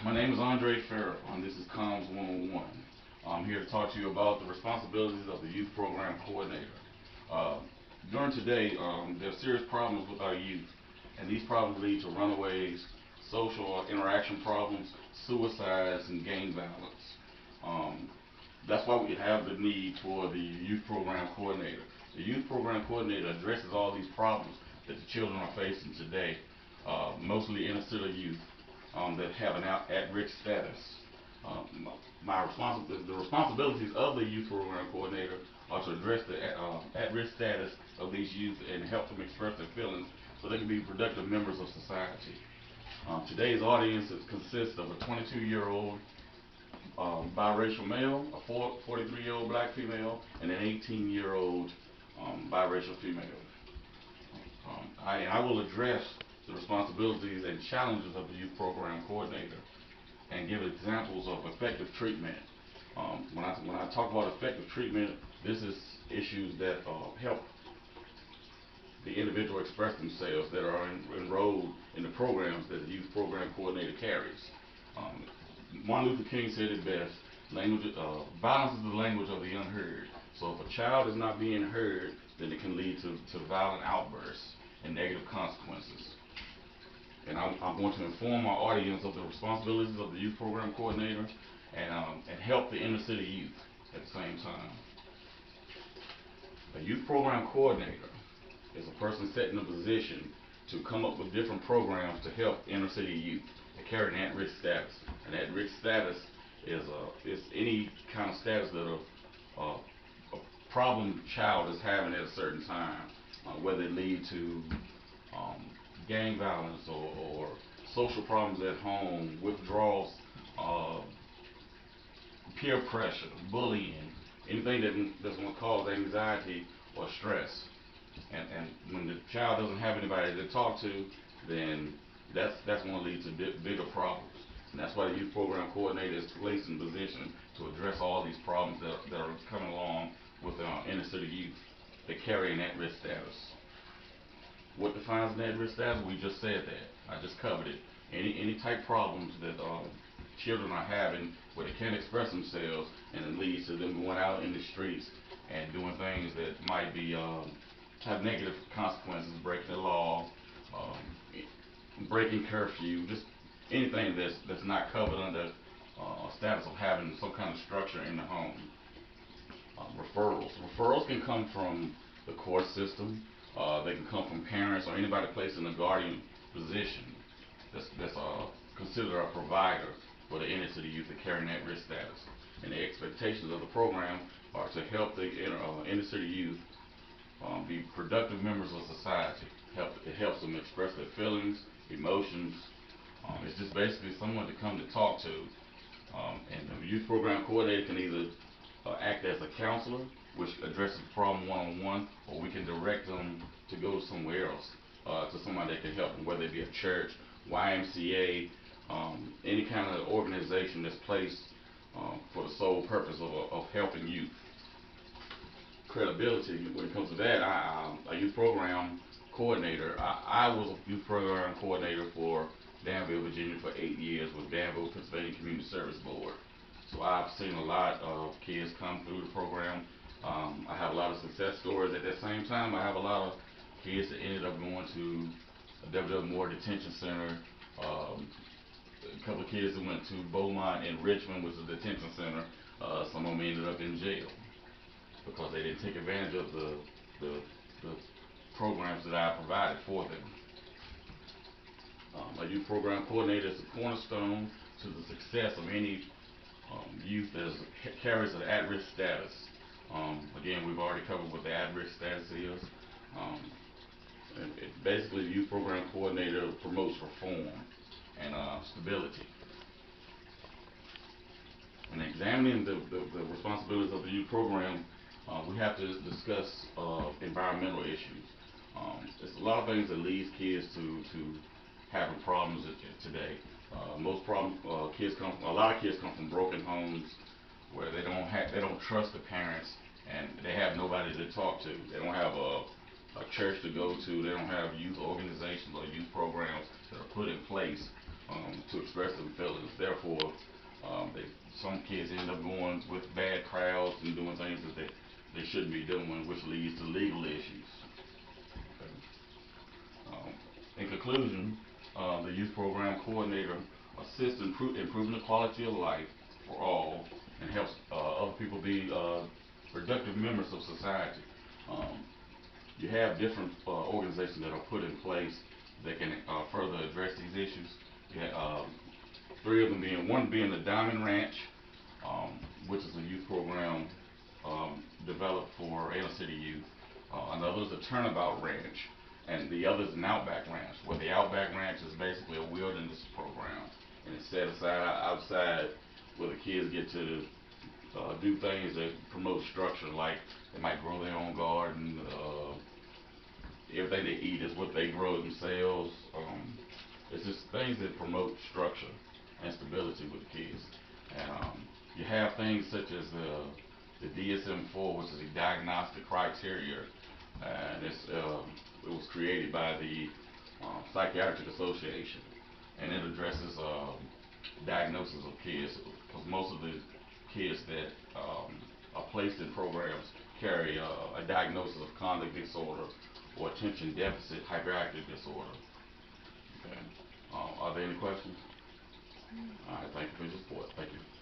My name is Andre Farrell, and this is Comms 101. I'm here to talk to you about the responsibilities of the Youth Program Coordinator. Uh, During today, there are serious problems with our youth, and these problems lead to runaways, social or interaction problems, suicides, and gang violence. Um, that's why we have the need for the Youth Program Coordinator. The Youth Program Coordinator addresses all these problems that the children are facing today, mostly inner city youth that have an at-risk status. The responsibilities of the youth program coordinator are to address the at-risk status of these youth and help them express their feelings so they can be productive members of society. Today's audience consists of a 22-year-old biracial male, a 43-year-old black female, and an 18-year-old biracial female. I will address the responsibilities and challenges of the youth program coordinator and give examples of effective treatment. When I talk about effective treatment, this is issues that help the individual express themselves that are enrolled in the programs that the youth program coordinator carries. Um, Martin Luther King said it best: violence is the language of the unheard. So if a child is not being heard, then it can lead to violent outbursts and negative consequences. And I'm going to inform our audience of the responsibilities of the youth program coordinator and help the inner city youth at the same time. A youth program coordinator is a person set in a position to come up with different programs to help inner city youth that carry an at-risk status. An at-risk status is any kind of status that a problem child is having at a certain time, whether it lead to um, gang violence or social problems at home, withdrawals, uh, peer pressure, bullying, anything that's going to cause anxiety or stress. And when the child doesn't have anybody to talk to, then that's going to lead to bigger problems. And that's why the youth program coordinator is placed in position to address all these problems that are coming along with inner city youth that carry an at-risk status. What defines an at-risk status? We just said that. I just covered it. Any type problems that children are having where they can't express themselves, and it leads to them going out in the streets and doing things that might be have negative consequences, breaking the law, breaking curfew, just anything that's not covered under a status of having some kind of structure in the home. Referrals can come from the court system. They can come from parents or anybody placed in a guardian position that's considered a provider for the inner city youth that carry that risk status. And the expectations of the program are to help the inner city youth be productive members of society. It helps them express their feelings, emotions. It's just basically someone to come to talk to. And the youth program coordinator can either act as a counselor, which addresses the problem one-on-one, or we can direct them to go somewhere else, to somebody that can help them, whether it be a church, YMCA, any kind of organization that's placed for the sole purpose of helping youth. Credibility, when it comes to that, a youth program coordinator, I was a youth program coordinator for Danville, Virginia for 8 years with Danville, Pennsylvania Community Service Board. So I've seen a lot of kids come through the program. I have a lot of success stories. At that same time, I have a lot of kids that ended up going to W.W. Moore Detention Center. A couple of kids that went to Beaumont and Richmond, which is a detention center. Some of them ended up in jail because they didn't take advantage of the, the programs that I provided for them. A youth program coordinator is a cornerstone to the success of any youth that carries an at-risk status. Again, we've already covered what the at-risk status is. Um, Basically, the youth program coordinator promotes reform and stability. In examining the responsibilities of the youth program, we have to discuss environmental issues. There's a lot of things that leads kids to having problems today. A lot of kids come from broken homes where they don't trust the parents and they have nobody to talk to. They don't have a church to go to. They don't have youth organizations or youth programs that are put in place to express their feelings. Therefore, some kids end up going with bad crowds and doing things that they shouldn't be doing, which leads to legal issues. Okay. In conclusion, the youth program coordinator assists in improving the quality of life for all and helps other people be productive members of society. Um, you have different organizations that are put in place that can further address these issues. You have, three of them one being the Diamond Ranch, which is a youth program developed for inner city youth. Another is the Turnabout Ranch, and the other is an Outback Ranch, where the Outback Ranch is basically a wilderness program, and it's set aside outside where the kids get to do things that promote structure, like they might grow their own garden. Everything they eat is what they grow themselves. It's just things that promote structure and stability with the kids. And you have things such as the DSM-4, which is a diagnostic criteria, and it was created by the Psychiatric Association, and it addresses diagnosis of kids, because most of the kids that are placed in programs carry a diagnosis of conduct disorder or attention deficit hyperactive disorder. Okay. Are there any questions? All right, thank you for your support. Thank you.